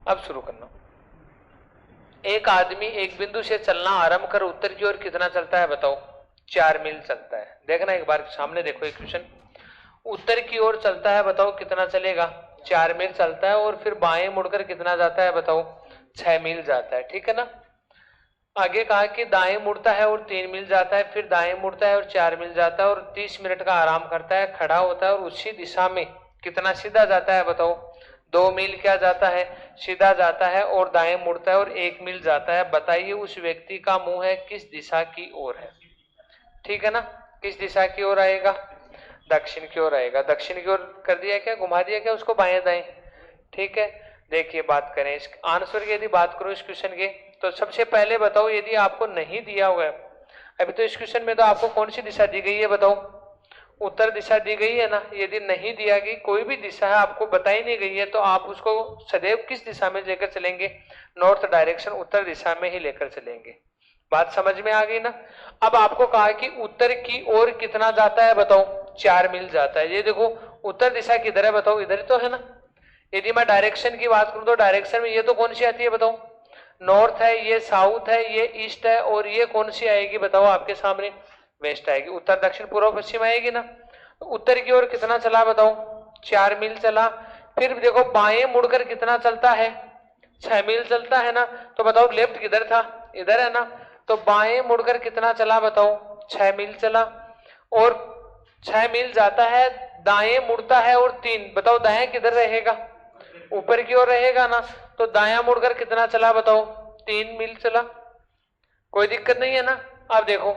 अब शुरू करना। एक आदमी एक बिंदु से चलना आरंभ कर उत्तर की ओर कितना चलता है बताओ? 4 मील चलता है। देखना एक बार सामने देखो इक्वेशन। उत्तर की ओर चलता है, बताओ कितना चलेगा? 4 मील चलता है। और फिर बाएं मुड़कर कितना जाता है बताओ? 6 मील जाता है, ठीक है ना। आगे कहा कि दाएं मुड़ता है और 3 मील जाता है, फिर दाएं मुड़ता है और 4 मील जाता है, और 30 मिनट का आराम करता है, खड़ा होता है और उसी दिशा में कितना सीधा जाता है बताओ? 2 मील क्या जाता है? सीधा जाता है। और दाएं मुड़ता है और 1 मील जाता है। बताइए उस व्यक्ति का मुंह है किस दिशा की ओर है? ठीक है ना। किस दिशा की ओर आएगा? दक्षिण की ओर आएगा। दक्षिण की ओर कर दिया क्या? घुमा दिया क्या उसको बाएं दाएं? ठीक है। देखिए बात करें इस आंसर की, यदि बात करो इस क्वेश्चन की, तो सबसे पहले बताओ यदि आपको नहीं दिया हुआ है, अभी तो इस क्वेश्चन में तो आपको कौन सी दिशा दी गई है बताओ? उत्तर दिशा दी गई है ना। यदि नहीं दिया गई कोई भी दिशा है, आपको बताई नहीं गई है, तो आप उसको सदैव किस दिशा में लेकर चलेंगे? नॉर्थ डायरेक्शन, उत्तर दिशा में ही लेकर चलेंगे। बात समझ में आ गई ना। अब आपको कहा कि उत्तर की ओर कितना जाता है बताओ? 4 मील जाता है। ये देखो उत्तर दिशा किधर है बताओ? इधर तो है ना। यदि मैं डायरेक्शन की बात करूं तो डायरेक्शन में ये तो कौन सी आती है बताओ? नॉर्थ है, ये साउथ है, ये ईस्ट है, और ये कौन सी आएगी बताओ आपके सामने? वेस्ट आएगी। उत्तर दक्षिण पूर्व पश्चिम आएगी ना। तो उत्तर की ओर कितना चला बताओ? 4 मील चला। फिर देखो बाएं मुड़कर कितना चलता है? 6 मील चलता है ना। तो बताओ लेफ्ट किधर था? इधर है ना। तो बाएं मुड़कर कितना चला बताओ? 6 मील चला। और 6 मील जाता है, दाएं मुड़ता है और 3, बताओ दाएं किधर रहेगा? ऊपर की ओर रहेगा ना। तो दाया मुड़कर कितना चला बताओ? 3 मील चला। कोई दिक्कत नहीं है ना। अब देखो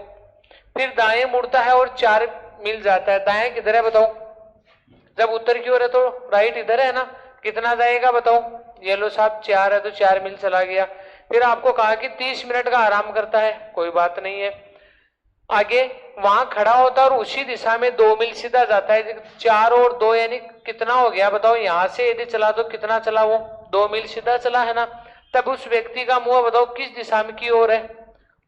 फिर दाएं मुड़ता है और 4 मील जाता है। दाएं किधर है बताओ? जब उत्तर की ओर है तो राइट इधर है ना। कितना जाएगा बताओ? ये लो साहब 4 है तो 4 मील चला गया। फिर आपको कहा कि 30 मिनट का आराम करता है, कोई बात नहीं है। आगे वहां खड़ा होता है और उसी दिशा में 2 मील सीधा जाता है। 4 और 2 यानी कितना हो गया बताओ? यहां से यदि चला तो कितना चला वो? 2 मील सीधा चला है ना। तब उस व्यक्ति का मुंह बताओ किस दिशा में की ओर है?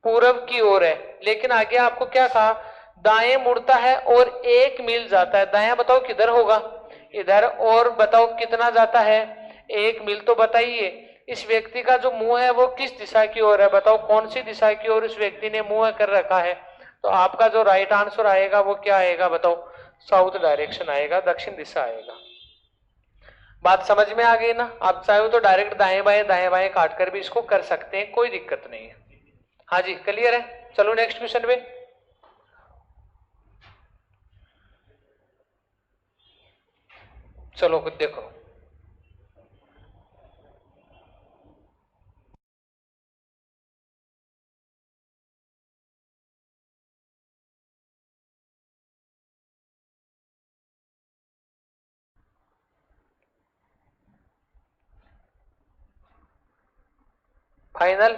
पूरब की ओर है। लेकिन आगे आपको क्या कहा? दाएं मुड़ता है और 1 मील जाता है। दाया बताओ किधर होगा? इधर। और बताओ कितना जाता है? 1 मील। तो बताइए इस व्यक्ति का जो मुंह है वो किस दिशा की ओर है? बताओ कौन सी दिशा की ओर इस व्यक्ति ने मुंह कर रखा है? तो आपका जो राइट आंसर आएगा वो क्या आएगा बताओ? साउथ डायरेक्शन आएगा, दक्षिण दिशा आएगा। बात समझ में आ गई ना। आप चाहो तो डायरेक्ट दाएं बाएं काट कर भी इसको कर सकते हैं, कोई दिक्कत नहीं है। हाँ जी क्लियर है। चलो नेक्स्ट क्वेश्चन पे। चलो खुद देखो। फाइनल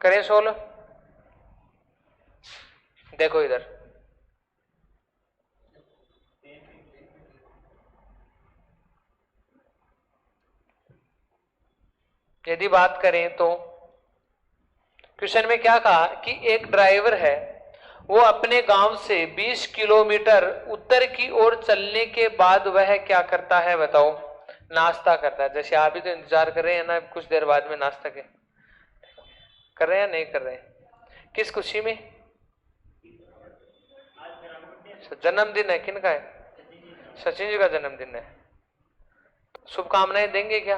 करें सोल्व। देखो इधर यदि बात करें तो क्वेश्चन में क्या कहा कि एक ड्राइवर है, वो अपने गांव से 20 किलोमीटर उत्तर की ओर चलने के बाद वह क्या करता है बताओ? नाश्ता करता है। जैसे आप भी तो इंतजार कर रहे हैं ना, कुछ देर बाद में नाश्ता के कर रहे हैं नहीं कर रहे हैं? किस खुशी में? जन्मदिन है, किन का है? सचिन जी का जन्मदिन है। शुभकामनाएं देंगे क्या?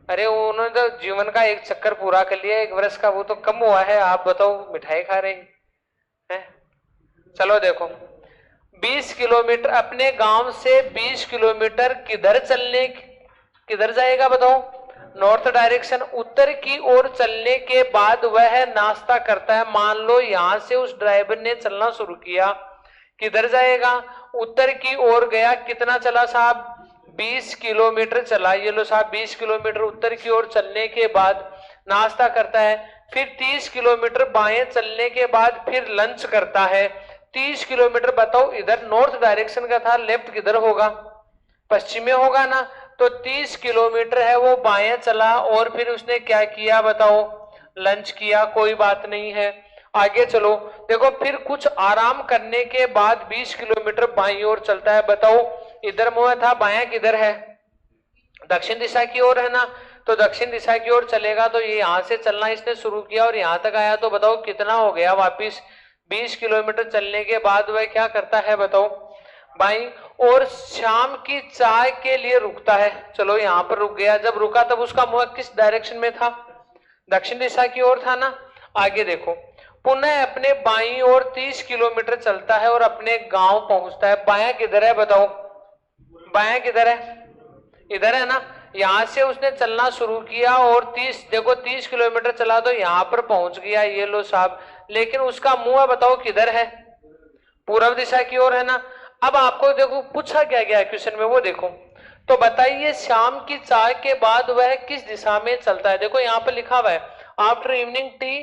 अरे उन्होंने तो जीवन का एक चक्कर पूरा कर लिया, 1 वर्ष का, वो तो कम हुआ है। आप बताओ मिठाई खा रहे हैं? चलो देखो 20 किलोमीटर अपने गांव से 20 किलोमीटर किधर जाएगा बताओ? North direction. उत्तर की ओर चलने के बाद वह नाश्ता करता है। मान लो यहां से उस ड्राइवर ने चलना शुरू किया, किधर जाएगा? उत्तर की ओर गया। कितना चला साहब? 20 किलोमीटर चला। ये लो साहब 20 किलोमीटर उत्तर की ओर चलने के बाद नाश्ता करता है। फिर 30 किलोमीटर बाएं चलने के बाद फिर लंच करता है। 30 किलोमीटर बताओ इधर नॉर्थ डायरेक्शन का था, लेफ्ट किधर होगा? पश्चिम में होगा ना। तो 30 किलोमीटर है वो बाएं चला और फिर उसने क्या किया बताओ? लंच किया, कोई बात नहीं है। आगे चलो देखो फिर कुछ आराम करने के बाद 20 किलोमीटर बाईं ओर चलता है। बताओ इधर मुंह था, बायां किधर है? दक्षिण दिशा की ओर है ना, तो दक्षिण दिशा की ओर चलेगा तो ये यहां से चलना इसने शुरू किया और यहां तक आया, तो बताओ कितना हो गया वापिस 20 किलोमीटर चलने के बाद वह क्या करता है बताओ बाई और शाम की चाय के लिए रुकता है। चलो यहां पर रुक गया, जब रुका तब उसका मुंह किस डायरेक्शन में था, दक्षिण दिशा की ओर था ना। आगे देखो, पुनः अपने बाईं ओर 30 किलोमीटर चलता है और अपने गांव पहुंचता है। बायां किधर है बताओ, बायां किधर है, इधर है ना। यहां से उसने चलना शुरू किया और 30 किलोमीटर चला तो यहां पर पहुंच गया, ये लो साहब। लेकिन उसका मुंह बताओ किधर है, पूर्व दिशा की ओर है ना। अब आपको देखो पूछा क्या गया क्वेश्चन में, वो देखो तो बताइए शाम की चाय के बाद वह किस दिशा में चलता है। देखो यहाँ पर लिखा हुआ है after evening tea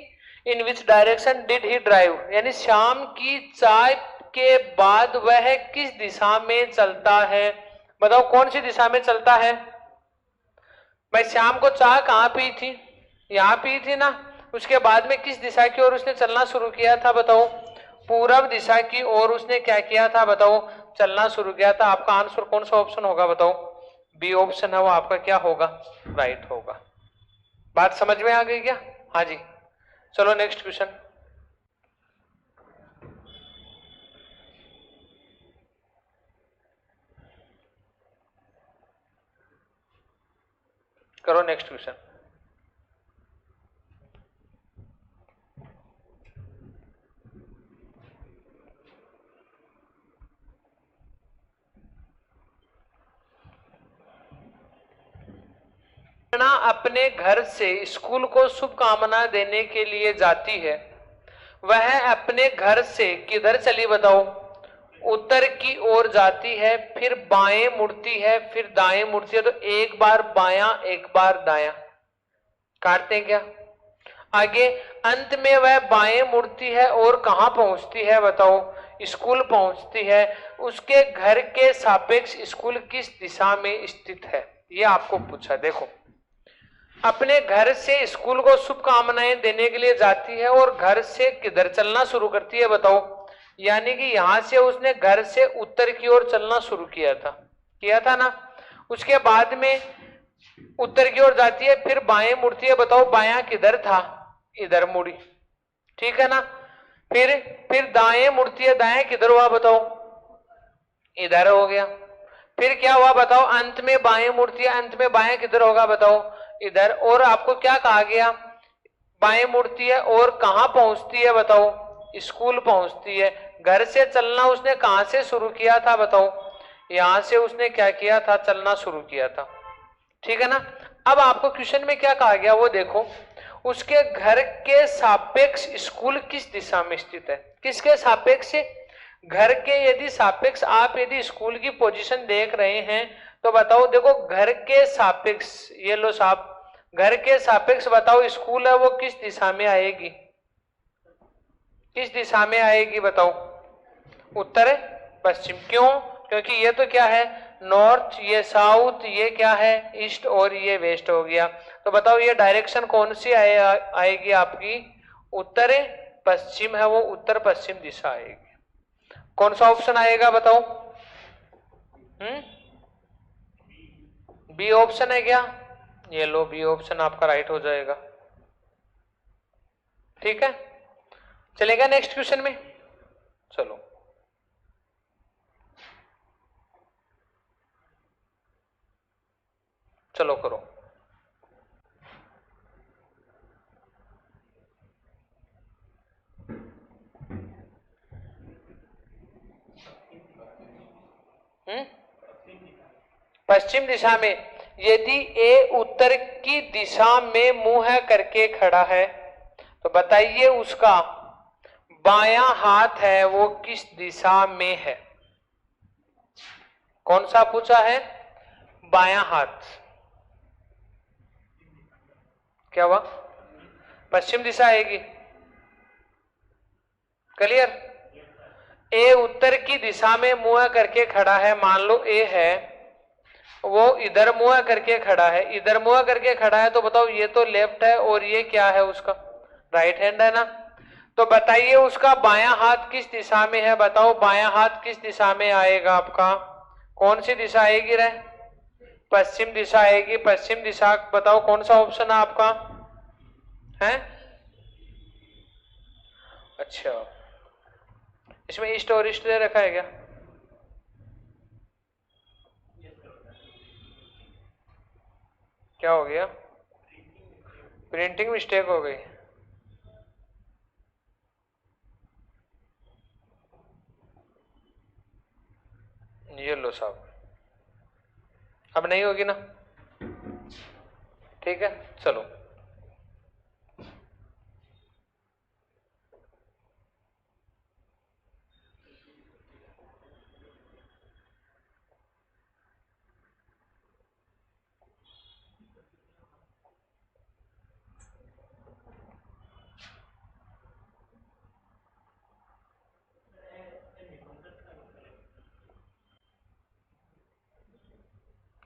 in which direction did he drive, यानी शाम की चाय के बाद वह किस दिशा में चलता है। बताओ कौन सी दिशा में चलता है भाई। शाम को चाय कहाँ पी थी, यहाँ पी थी ना। उसके बाद में किस दिशा की ओर उसने चलना शुरू किया था बताओ, पूरब दिशा की ओर उसने क्या किया था बताओ, चलना शुरू किया था। आपका आंसर कौन सा ऑप्शन होगा बताओ, बी ऑप्शन है वो आपका क्या होगा, राइट होगा। बात समझ में आ गई क्या, हाँ जी। चलो नेक्स्ट क्वेश्चन करो, नेक्स्ट क्वेश्चन। अपने घर से स्कूल को शुभकामना देने के लिए जाती है, वह अपने घर से किधर चली बताओ, उत्तर की ओर जाती है, फिर बाएं मुड़ती है, फिर दाएं मुड़ती है। तो एक बार बायां एक बार दायां, काटते हैं क्या। आगे अंत में वह बाएं मुड़ती है और कहां पहुंचती है बताओ, स्कूल पहुंचती है। उसके घर के सापेक्ष स्कूल किस दिशा में स्थित है, यह आपको पूछा। देखो अपने घर से स्कूल को शुभकामनाएं देने के लिए जाती है और घर से किधर चलना शुरू करती है बताओ, यानी कि यहां से उसने घर से उत्तर की ओर चलना शुरू किया था ना। उसके बाद में उत्तर की ओर जाती है, फिर बाएं मुड़ती है। बताओ बायां किधर था, इधर मुड़ी, ठीक है ना। फिर दाएं मुड़ती है, दाएं किधर हुआ बताओ, इधर हो गया। फिर क्या हुआ बताओ, अंत में बाएं मुड़ती है, अंत में बाएं किधर होगा बताओ, इधर। और आपको क्या कहा गया, बाएं मुड़ती है और कहां पहुंचती है बताओ, स्कूल पहुंचती है। घर से चलना उसने कहां से शुरू किया था बताओ, यहां से उसने क्या किया था, चलना शुरू किया था, ठीक है ना। अब आपको क्वेश्चन में क्या कहा गया वो देखो, उसके घर के सापेक्ष स्कूल किस दिशा में स्थित है, किसके सापेक्ष, घर के यदि सापेक्ष आप यदि स्कूल की पोजीशन देख रहे हैं तो बताओ, देखो घर के सापेक्ष, ये लो साहब, घर के सापेक्ष बताओ स्कूल है वो किस दिशा में आएगी, किस दिशा में आएगी बताओ, उत्तर पश्चिम। क्यों, क्योंकि ये तो क्या है नॉर्थ, ये साउथ, ये क्या है ईस्ट और ये वेस्ट हो गया। तो बताओ ये डायरेक्शन कौन सी आएगी आपकी, उत्तर पश्चिम है वो, उत्तर पश्चिम दिशा आएगी। कौन सा ऑप्शन आएगा बताओ, बी ऑप्शन है क्या, ये लो बी ऑप्शन आपका राइट हो जाएगा, ठीक है। चलेगा नेक्स्ट क्वेश्चन में, चलो चलो करो। पश्चिम दिशा में, यदि ए उत्तर की दिशा में मुंह करके खड़ा है तो बताइए उसका बायां हाथ है वो किस दिशा में है। कौन सा पूछा है, बायां हाथ, क्या हुआ, पश्चिम दिशा आएगी, क्लियर। ए उत्तर की दिशा में मुंह करके खड़ा है, मान लो ए है वो इधर मुंह करके खड़ा है, इधर मुंह करके खड़ा है, तो बताओ ये तो लेफ्ट है और ये क्या है उसका राइट हैंड है ना। तो बताइए उसका बायां हाथ किस दिशा में है, बताओ बायां हाथ किस दिशा में आएगा आपका, कौन सी दिशा आएगी रे, पश्चिम दिशा आएगी। पश्चिम दिशा बताओ कौन सा ऑप्शन है आपका? है अच्छा, इसमें ईस्ट और ईस्ट दे रखा है क्या? क्या हो गया? प्रिंटिंग मिस्टेक हो गई। ये लो साहब, अब नहीं होगी ना? ठीक है चलो।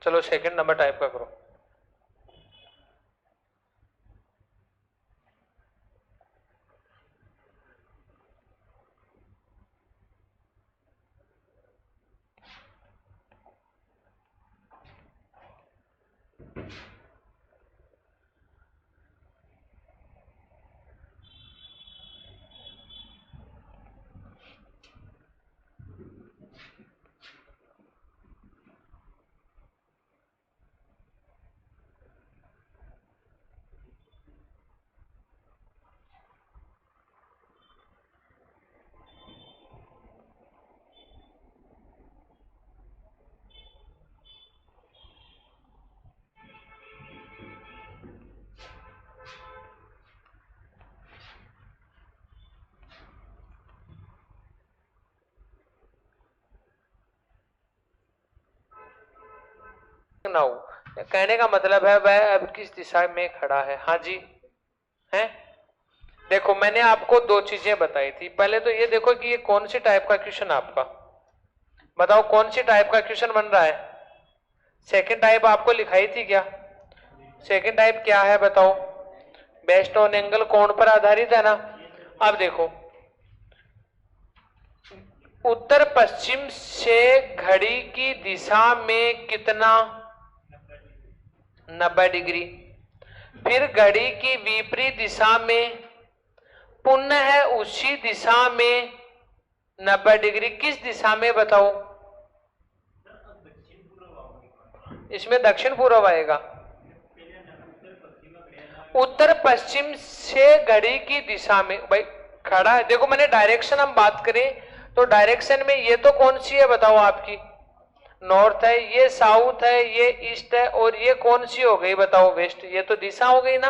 चलो सेकंड नंबर टाइप का करो। नाउ कहने का मतलब है वह अब किस दिशा में खड़ा है। हाँ जी है। देखो मैंने आपको दो चीजें बताई थी। पहले तो ये देखो कि ये कौन सी टाइप का क्वेश्चन आपका, बताओ कौन सी टाइप का क्वेश्चन बन रहा है? सेकंड टाइप आपको लिखाई थी क्या? सेकंड टाइप क्या है बताओ? बेस्ट ऑन एंगल कोण पर आधारित है ना। अब देखो उत्तर पश्चिम से घड़ी की दिशा में कितना? 90 डिग्री। फिर घड़ी की विपरीत दिशा में पुनः उसी दिशा में 90 डिग्री। किस दिशा में बताओ? इसमें दक्षिण पूर्व आएगा। उत्तर पश्चिम से घड़ी की दिशा में भाई खड़ा है। देखो मैंने डायरेक्शन हम बात करें तो डायरेक्शन में ये तो कौन सी है बताओ आपकी? नॉर्थ है, ये साउथ है, ये ईस्ट है, और ये कौन सी हो गई बताओ? वेस्ट। ये तो दिशा हो गई ना।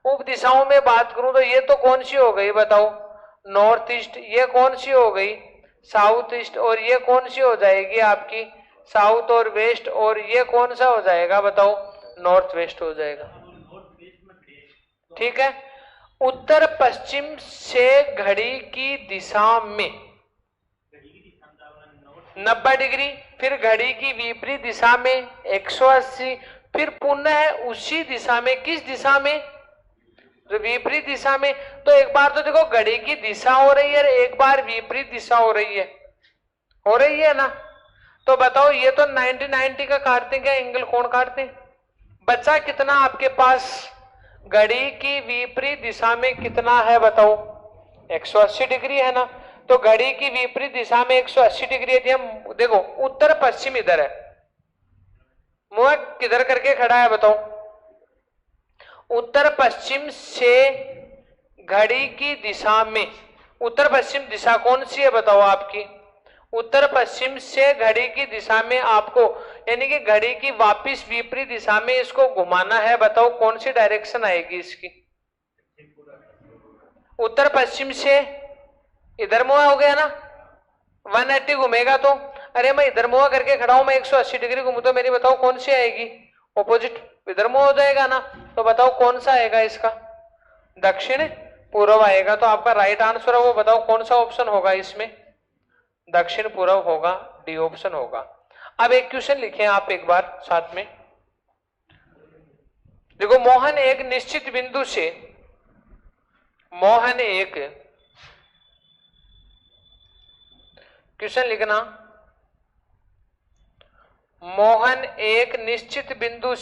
उप दिशाओं में बात करूं तो ये तो कौन सी हो गई बताओ? North east. ये कौन सी हो गई? South east. और ये कौन सी हो जाएगी आपकी? साउथ और वेस्ट। और ये कौन सा हो जाएगा बताओ? नॉर्थ वेस्ट हो जाएगा। ठीक है। उत्तर पश्चिम से घड़ी की दिशा में 90 डिग्री, फिर घड़ी की विपरीत दिशा में 180, फिर पुनः उसी दिशा में। किस दिशा में? तो विपरीत दिशा में। तो एक बार तो देखो घड़ी की दिशा हो रही है, एक बार विपरीत दिशा हो रही है ना। तो बताओ ये तो 90-90 का काटते क्या? एंगल कोण काटते। बचा कितना आपके पास? घड़ी की विपरीत दिशा में कितना है बताओ? 180 डिग्री है ना। तो घड़ी की विपरीत दिशा में 180 डिग्री यदि हम देखो उत्तर पश्चिम इधर है, मुंह किधर करके खड़ा है बताओ? उत्तर पश्चिम से घड़ी की दिशा में, उत्तर पश्चिम दिशा कौन सी है बताओ आपकी? उत्तर पश्चिम से घड़ी की दिशा में आपको यानी कि घड़ी की वापिस विपरीत दिशा में इसको घुमाना है। बताओ कौन सी डायरेक्शन आएगी इसकी? उत्तर पश्चिम से इधर मुआ हो गया ना। 180 घूमेगा तो, अरे मैं इधर मुआ करके खड़ा हूं, मैं 180 डिग्री घूमू तो मेरी बताओ कौन सी आएगी? ऑपोजिट इधर मुआ हो जाएगा ना। तो बताओ कौन सा आएगा इसका? दक्षिण पूर्व आएगा। तो आपका राइट आंसर है वो बताओ कौन सा ऑप्शन होगा इसमें? दक्षिण पूर्व होगा, डी ऑप्शन होगा। अब एक क्वेश्चन लिखे आप एक बार साथ में। देखो मोहन एक निश्चित बिंदु से, मोहन एक क्वेश्चन लिखना, मोहन एक निश्चित बिंदु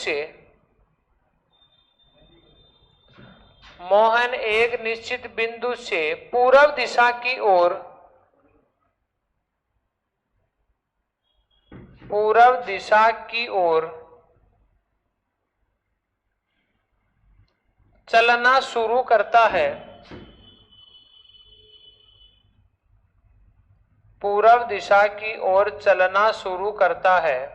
से पूर्व दिशा की ओर चलना शुरू करता है। पूर्व दिशा की ओर चलना शुरू करता है।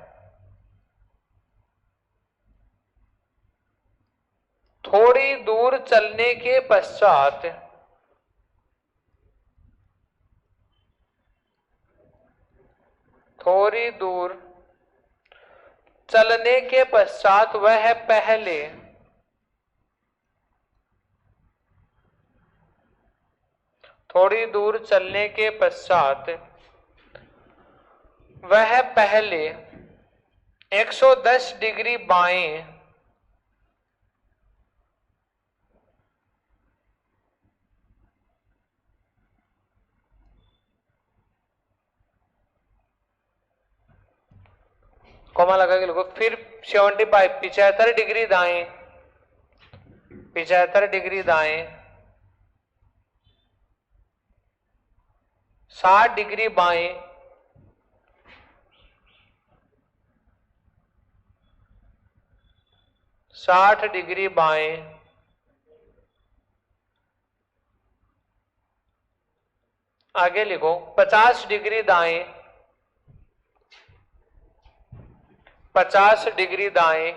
थोड़ी दूर चलने के पश्चात वह पहले 110 डिग्री बाएं कोमा लगा के लिखो, फिर 75 75 डिग्री दाएं 60 डिग्री बाएं 60 डिग्री बाएं आगे लिखो 50 डिग्री दाएं 50 डिग्री दाएं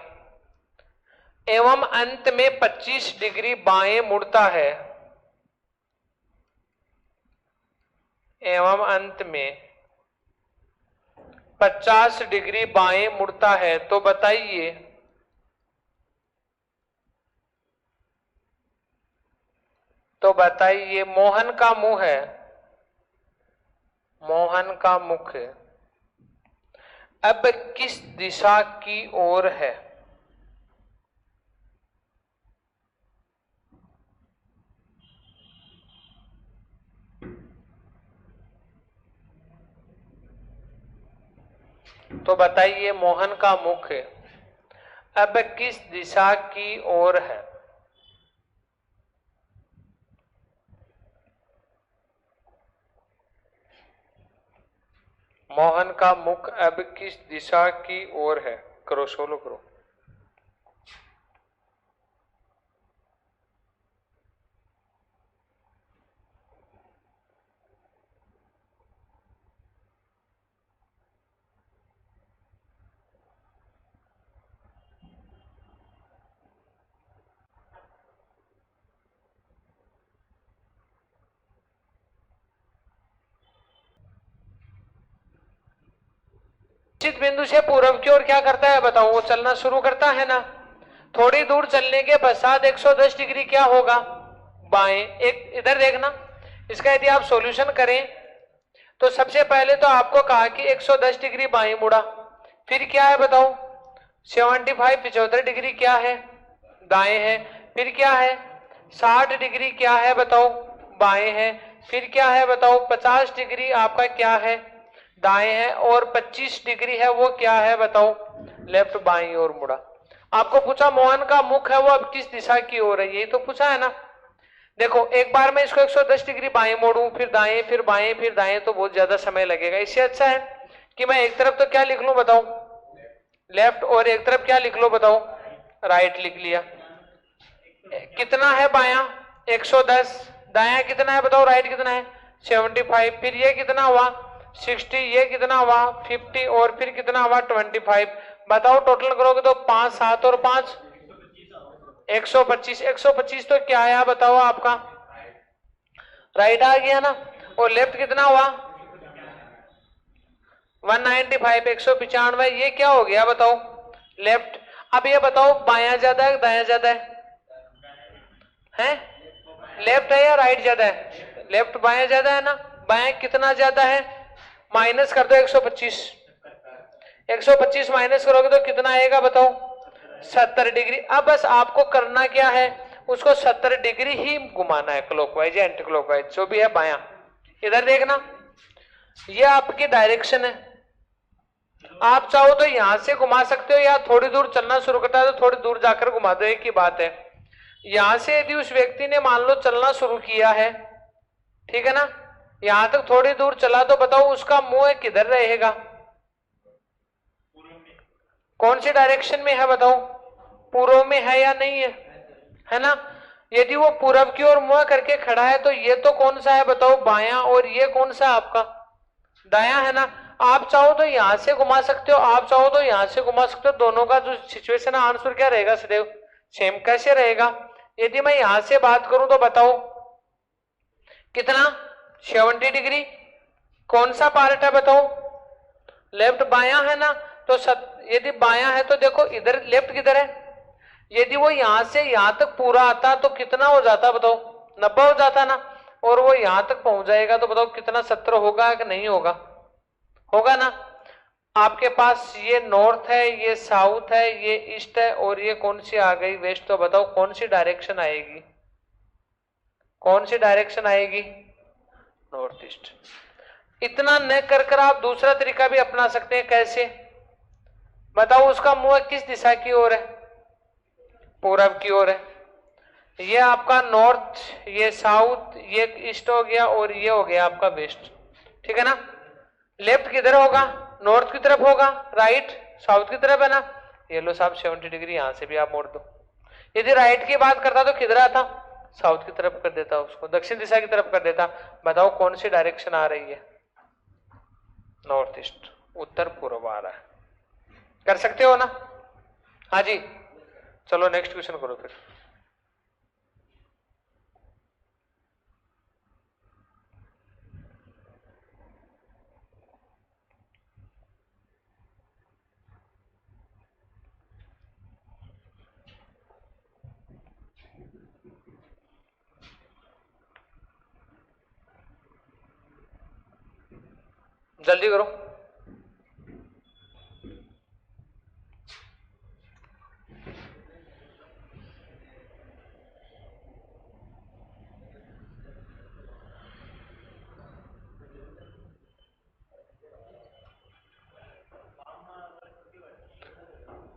एवं अंत में 25 डिग्री बाएं मुड़ता है। एवं अंत में 50 डिग्री बाएं मुड़ता है। तो बताइए मोहन का मुख अब किस दिशा की ओर है? तो बताइए मोहन का मुख अब किस दिशा की ओर है? मोहन का मुख अब किस दिशा की ओर है? करो, सोलो करो। निश्चित बिंदु से पूर्व की ओर क्या करता है बताओ? वो चलना शुरू करता है ना। थोड़ी दूर चलने के पश्चात 110 डिग्री क्या होगा? बाएं। एक इधर देखना, इसका यदि आप सॉल्यूशन करें तो सबसे पहले तो आपको कहा कि 110 डिग्री बाएं मुड़ा, फिर क्या है बताओ? 75 डिग्री क्या है? दाएं है। फिर क्या है? 60 डिग्री क्या है बताओ? बाएं है। फिर क्या है बताओ? 50 डिग्री आपका क्या है? दाएं है। और 25 डिग्री है वो क्या है बताओ? लेफ्ट, बाएं ओर मुड़ा। आपको पूछा मोहन का मुख है वो अब किस दिशा की ओर है, यही तो पूछा है ना। देखो एक बार मैं इसको 110 डिग्री बाएं मोड़ूं, फिर दाएं, फिर बाएं, फिर दाएं, तो बहुत ज्यादा समय लगेगा। इससे अच्छा है कि मैं एक तरफ तो क्या लिख लूं बताओ? लेफ्ट, और एक तरफ क्या लिख लो बताओ? राइट लिख लिया। कितना है बायां? 110। दायां कितना है बताओ? राइट कितना है? 75। फिर ये कितना हुआ? 60। ये कितना हुआ? 50। और फिर कितना हुआ? 25। बताओ टोटल करोगे तो 5 7 और 5 125। 125 तो क्या आया बताओ आपका? राइट आ गया ना। और लेफ्ट कितना हुआ? 195, 195। ये क्या हो गया बताओ? लेफ्ट। अब ये बताओ बायां ज्यादा है दायां ज्यादा है? लेफ्ट है या राइट ज्यादा है? लेफ्ट, बायां ज्यादा है ना। बायां कितना ज्यादा है? माइनस कर दो 125। 125 माइनस करोगे तो कितना आएगा बताओ? 70 डिग्री। अब बस आपको करना क्या है? उसको 70 डिग्री ही घुमाना है, क्लॉकवाइज या एंटी क्लॉकवाइज जो भी है बायां। इधर देखना, ये आपकी डायरेक्शन है। आप चाहो तो यहां से घुमा सकते हो, या थोड़ी दूर चलना शुरू करता है तो थोड़ी दूर जाकर घुमा दो, एक ही बात है। यहां से यदि उस व्यक्ति ने मान लो चलना शुरू किया है, ठीक है ना, यहां तक थोड़ी दूर चला, तो बताओ उसका मुंह किधर रहेगा, कौन सी डायरेक्शन में है बताओ, पूर्व में है या नहीं है ना। यदि वो पूरब की ओर मुंह करके खड़ा है तो ये तो कौन सा है बताओ, बायां, और ये कौन सा आपका दायां है ना। आप चाहो तो यहां से घुमा सकते हो, आप चाहो तो यहां से घुमा सकते हो, दोनों का जो सिचुएशन है आंसर क्या रहेगा सदैव सेम। कैसे रहेगा, यदि मैं यहां से बात करूं तो बताओ कितना 70 डिग्री, कौन सा पार्ट है बताओ, लेफ्ट बायां है ना। तो यदि बायां है तो देखो इधर लेफ्ट किधर है, यदि वो यहां से यहां तक पूरा आता तो कितना हो जाता बताओ, 90 हो जाता ना, और वो यहां तक पहुंच जाएगा तो बताओ कितना 70 होगा कि नहीं होगा, होगा ना। आपके पास ये नॉर्थ है, ये साउथ है, ये ईस्ट है, और ये कौन सी आ गई वेस्ट, तो बताओ कौन सी डायरेक्शन आएगी, कौन सी डायरेक्शन आएगी, नॉर्थ ईस्ट। इतना न कर आप दूसरा तरीका भी अपना सकते हैं। कैसे बताओ, उसका मुंह किस दिशा की ओर है, पूरब की ओर है। ये आपका नॉर्थ, ये साउथ, ये ईस्ट हो गया, और ये हो गया आपका वेस्ट, ठीक है ना। लेफ्ट किधर होगा, नॉर्थ की तरफ होगा, राइट साउथ की तरफ है ना। ये लो साहब 70 डिग्री, यहां से भी आप मोड़ दो। यदि राइट की बात करता तो किधर आता, साउथ की तरफ कर देता, उसको दक्षिण दिशा की तरफ कर देता। बताओ कौन सी डायरेक्शन आ रही है, नॉर्थ ईस्ट, उत्तर पूर्व आ रहा है। कर सकते हो ना, हाँ जी। चलो नेक्स्ट क्वेश्चन करो फिर। जल्दी करो।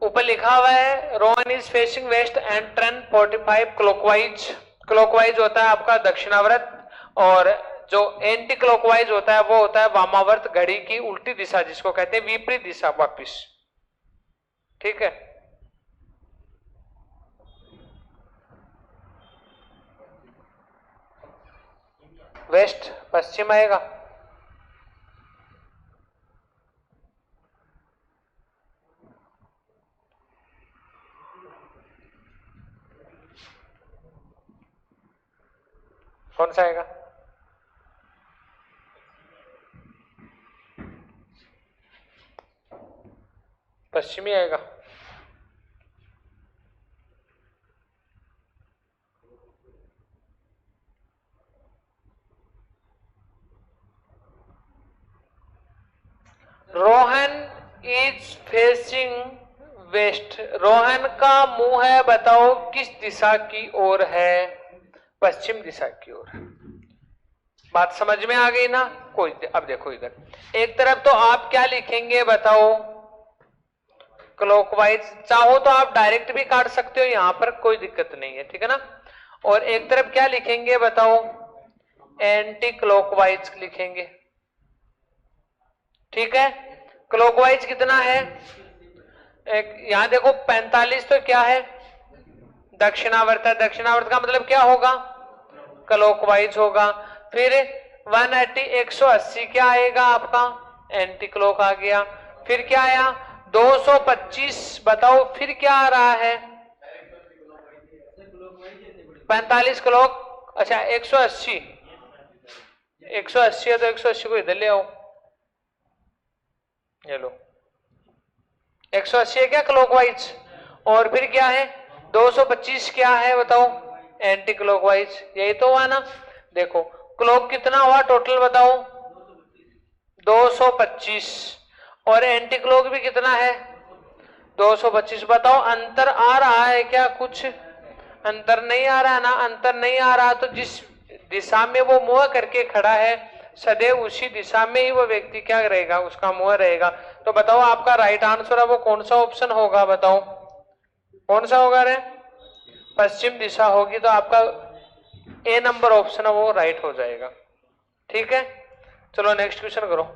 ऊपर लिखा हुआ है Rohan is facing west and turn 45 clockwise. Clockwise होता है आपका दक्षिणावर्त, और जो एंटी क्लॉकवाइज होता है वो होता है वामावर्त, घड़ी की उल्टी दिशा, जिसको कहते हैं विपरीत दिशा वापिस, ठीक है। वेस्ट पश्चिम आएगा, कौन सा आएगा, पश्चिमी आएगा। Rohan is facing west, Rohan का मुंह है बताओ किस दिशा की ओर है, पश्चिम दिशा की ओर। बात समझ में आ गई ना कोई। अब देखो इधर, एक तरफ तो आप क्या लिखेंगे बताओ, क्लॉकवाइज। चाहो तो आप डायरेक्ट भी काट सकते हो, यहां पर कोई दिक्कत नहीं है, ठीक है ना। और एक तरफ क्या लिखेंगे बताओ, एंटी क्लॉकवाइज लिखेंगे, ठीक है। क्लॉकवाइज कितना है, एक यहां देखो 45 तो क्या है, दक्षिणावर्त है। दक्षिणावर्त का मतलब क्या होगा, क्लॉकवाइज होगा। फिर 180 180 क्या आएगा आपका, एंटी क्लॉक आ गया। फिर क्या आया 225, बताओ फिर क्या आ रहा है, 45 क्लॉक, अच्छा 180, 180 है तो 180 को इधर ले आओ, ये लो 180 है क्या क्लॉकवाइज। और फिर क्या है 225 क्या है बताओ, एंटी क्लॉकवाइज। यही तो हुआ ना। देखो क्लॉक कितना हुआ टोटल बताओ, 225, और एंटी क्लॉक भी कितना है 225। बताओ अंतर आ रहा है क्या, कुछ अंतर नहीं आ रहा है ना। अंतर नहीं आ रहा तो जिस दिशा में वो मुंह करके खड़ा है सदैव उसी दिशा में ही वो व्यक्ति क्या रहेगा, उसका मुंह रहेगा। तो बताओ आपका राइट आंसर है वो कौन सा ऑप्शन होगा, बताओ कौन सा होगा रे? पश्चिम दिशा होगी, तो आपका ए नंबर ऑप्शन है वो राइट हो जाएगा। ठीक है, चलो नेक्स्ट क्वेश्चन करो।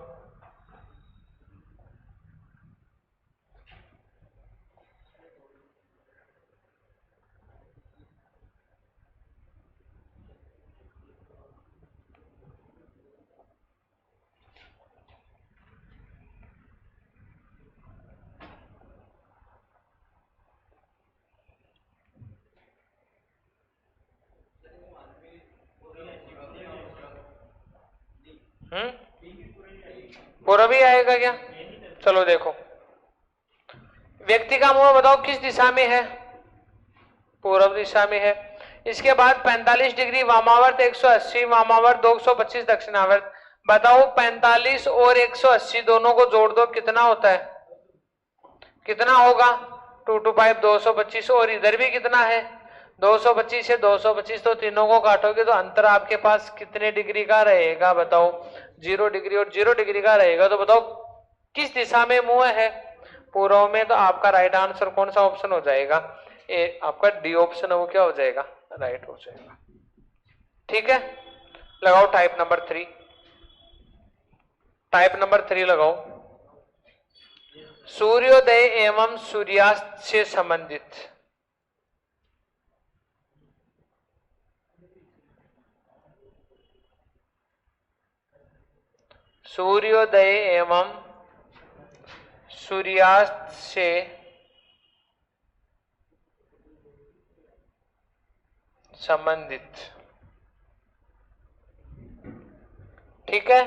पूरा भी आएगा क्या? चलो देखो, व्यक्ति का मुंह बताओ किस दिशा में है? पूर्व दिशा में है। इसके बाद 45 डिग्री वामावर्त, 180 वामावर्त, 225 दक्षिणावर्त। बताओ 45 और 180 दोनों को जोड़ दो, कितना होता है? कितना होगा? 2 2 5 225। और इधर भी कितना है? 225 से 225, तो तीनों को काटोगे तो अंतर आपके पास कितने डिग्री का रहेगा बताओ? 0 डिग्री और 0 डिग्री का रहेगा। तो बताओ किस दिशा में मुंह है? पूर्व में। तो आपका राइट आंसर कौन सा ऑप्शन हो जाएगा? ए, आपका डी ऑप्शन है वो क्या हो जाएगा? राइट हो जाएगा। ठीक है, लगाओ टाइप नंबर 3। टाइप नंबर 3 लगाओ। सूर्योदय एवं सूर्यास्त से संबंधित। सूर्योदय एवं सूर्यास्त से संबंधित। ठीक है,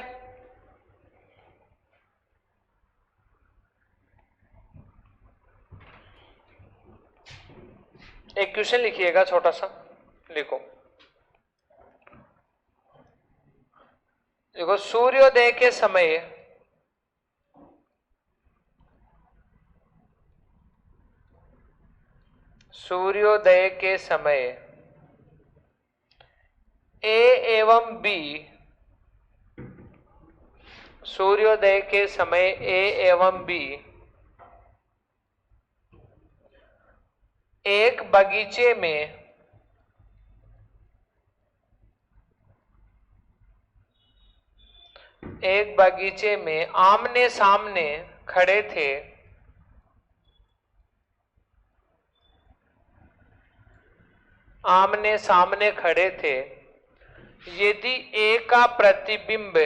एक क्वेश्चन लिखिएगा छोटा सा, लिखो। देखो, सूर्योदय के समय ए एवं बी, सूर्योदय के समय ए एवं बी एक बगीचे में आमने सामने खड़े थे। आमने सामने खड़े थे। यदि ए का प्रतिबिंब,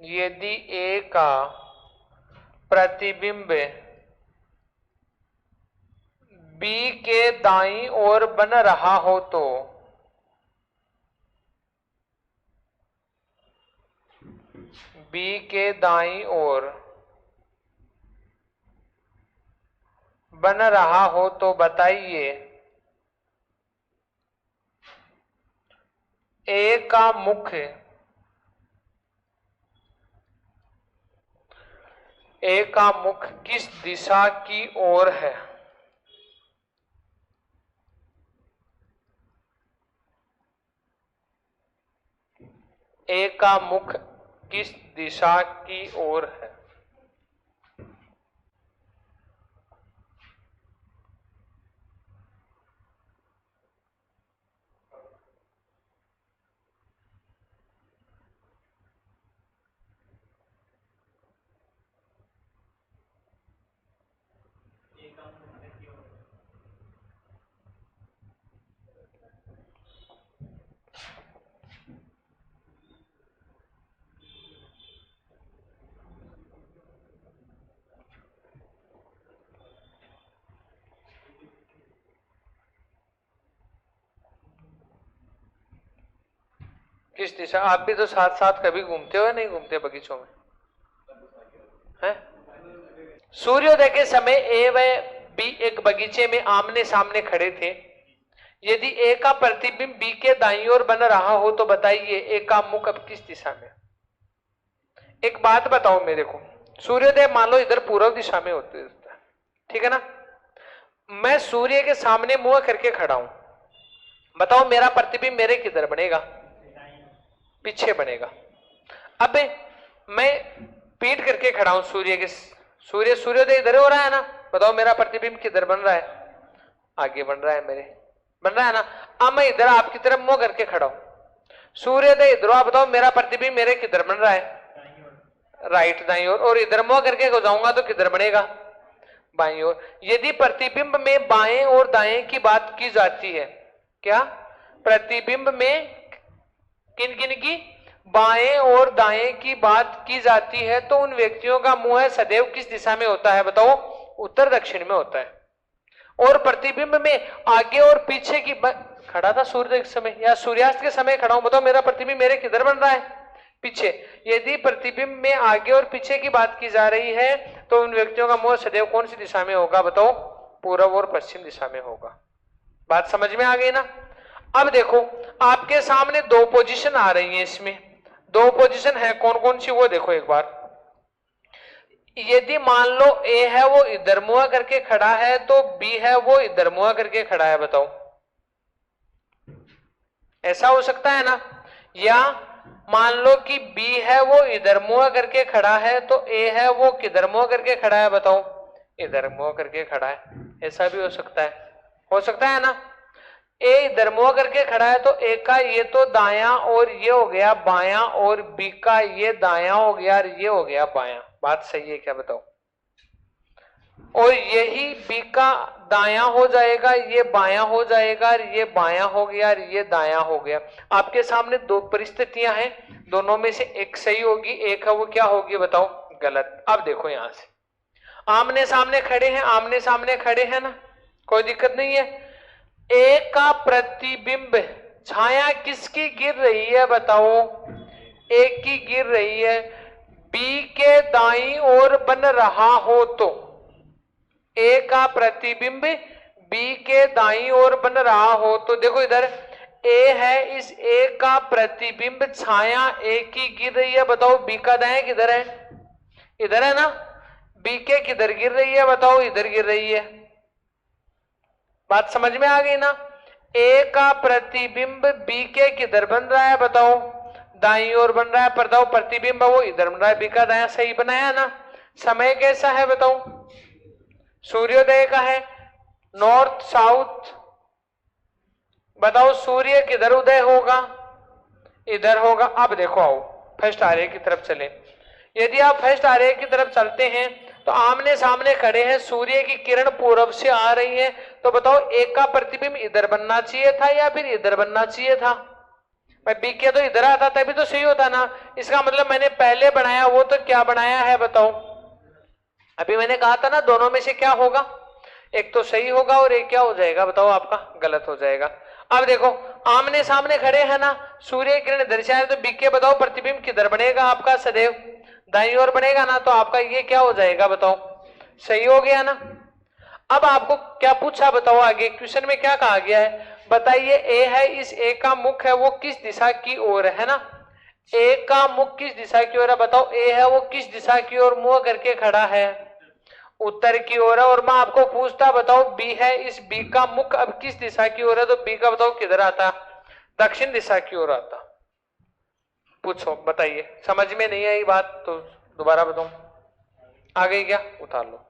यदि ए का प्रतिबिंब बी के दाईं ओर बन रहा हो तो बी के दाईं ओर बन रहा हो तो बताइए ए का मुख, ए का मुख किस दिशा की ओर है? ए का मुख किस दिशा की ओर है? किस दिशा? आप भी तो साथ साथ कभी घूमते हो या नहीं घूमते बगीचों में? हैं? सूर्योदय के समय ए व बी एक बगीचे में आमने सामने खड़े थे। यदि ए का प्रतिबिंब बी के दाईं ओर बन रहा हो तो बताइए ए का मुख अब किस दिशा में? एक बात बताओ मेरे को, सूर्योदय मान लो इधर पूर्व दिशा में होता है, ठीक है ना? मैं सूर्य के सामने मुंह करके खड़ा हूं, बताओ मेरा प्रतिबिंब मेरे किधर बनेगा? पीछे बनेगा। अब मैं पीट करके खड़ा हूं सूर्य के, सूर्योदय इधर हो रहा है ना, बताओ मेरा प्रतिबिंब किधर बन रहा है, आगे बन रहा है मेरे, बन रहा है ना। अब मैं इधर आपकी तरफ मुंह करके खड़ा हूं, सूर्योदय इधर, आप बताओ मेरा प्रतिबिंब मेरे किधर बन रहा है, राइट दाईं ओर, और इधर मुंह करके हो जाऊंगा तो किधर बनेगा, बाईं ओर। यदि प्रतिबिंब में बाएं और दाएं की बात की जाती है, क्या प्रतिबिंब में किन किन की, बाएं और दाएं की बात की जाती है, तो उन व्यक्तियों का मुंह सदैव किस दिशा में होता है, बताओ उत्तर दक्षिण में होता है। और प्रतिबिंब में आगे और पीछे की खड़ा था सूर्योदय के समय या सूर्यास्त के समय खड़ा हूं, बताओ मेरा प्रतिबिंब मेरे किधर बन रहा है, पीछे। यदि प्रतिबिंब में आगे और पीछे की बात की जा रही है तो उन व्यक्तियों का मुंह सदैव कौन सी दिशा में होगा, बताओ पूर्व और पश्चिम दिशा में होगा। बात समझ में आ गई ना। अब देखो आपके सामने दो पोजीशन आ रही है, इसमें दो पोजीशन है, कौन कौन सी वो देखो एक बार। यदि मान लो ए है वो इधर मुंह करके खड़ा है, तो बी है वो इधर मुंह करके खड़ा है, बताओ ऐसा हो सकता है ना। या मान लो कि बी है वो इधर मुंह करके खड़ा है, तो ए है वो किधर मुंह करके खड़ा है, बताओ इधर मुंह करके खड़ा है, ऐसा भी हो सकता है, हो सकता है ना। ए इधर मुंह करके खड़ा है तो ए का ये तो दायां और ये हो गया बायां, और बी का ये दायां हो गया और ये हो गया बायां। बात सही है क्या, बताओ। और यही बी का दायां हो जाएगा, ये बायां हो जाएगा, और ये बायां हो गया और ये दायां हो गया। आपके सामने दो परिस्थितियां हैं, दोनों में से एक सही होगी, एक है वो क्या होगी, बताओ गलत। अब देखो यहां से आमने सामने खड़े हैं, आमने सामने खड़े हैं ना, कोई दिक्कत नहीं है। ए का प्रतिबिंब छाया किसकी गिर रही है, बताओ ए की गिर रही है। बी के दाईं ओर बन रहा हो तो ए का प्रतिबिंब बी के दाईं ओर बन रहा हो तो देखो इधर ए है, इस ए का प्रतिबिंब छाया ए की गिर रही है, बताओ बी का दायां किधर है, इधर है ना। बी के किधर गिर रही है, बताओ इधर गिर रही है। बात समझ में आ गई ना। ए का प्रतिबिंब बी के किधर बन रहा है, बताओ दाईं ओर बन रहा है, पर बताओ प्रतिबिंब वो इधर बन रहा है, बी का दायां सही बनाया ना। समय कैसा है, बताओ सूर्योदय का है, नॉर्थ साउथ। बताओ सूर्य किधर उदय होगा, इधर होगा। अब देखो आओ फर्स्ट आरेख की तरफ चले। यदि आप फर्स्ट आरेख की तरफ चलते हैं तो आमने सामने खड़े हैं, सूर्य की किरण पूर्व से आ रही है, तो बताओ एक का प्रतिबिंब इधर बनना चाहिए था या फिर इधर बनना चाहिए था। भाई बी के तो इधर आता तभी तो सही होता ना। इसका मतलब मैंने पहले बनाया वो तो क्या बनाया है, बताओ। अभी मैंने कहा था ना दोनों में से क्या होगा, एक तो सही होगा और एक क्या हो जाएगा, बताओ आपका गलत हो जाएगा। अब देखो आमने सामने खड़े हैं ना, सूर्य किरण इधर से आ रही, तो बी के बताओ प्रतिबिंब किधर बनेगा आपका, सदैव दाईं ओर बनेगा ना, तो आपका ये क्या हो जाएगा, बताओ सही हो गया ना। अब आपको क्या पूछा, बताओ आगे क्वेश्चन में क्या कहा गया है, बताइए ए है, इस ए का मुख है वो किस दिशा की ओर है ना। ए का मुख किस दिशा की ओर है, बताओ ए है वो किस दिशा की ओर मुंह करके खड़ा है, उत्तर की ओर है। और मैं आपको पूछता, बताओ बी है, इस बी का मुख अब किस दिशा की ओर है, तो बी का बताओ किधर आता, दक्षिण दिशा की ओर आता। पूछो बताइए, समझ में नहीं आई बात तो दोबारा बताऊं, आ गई क्या, उतार लो।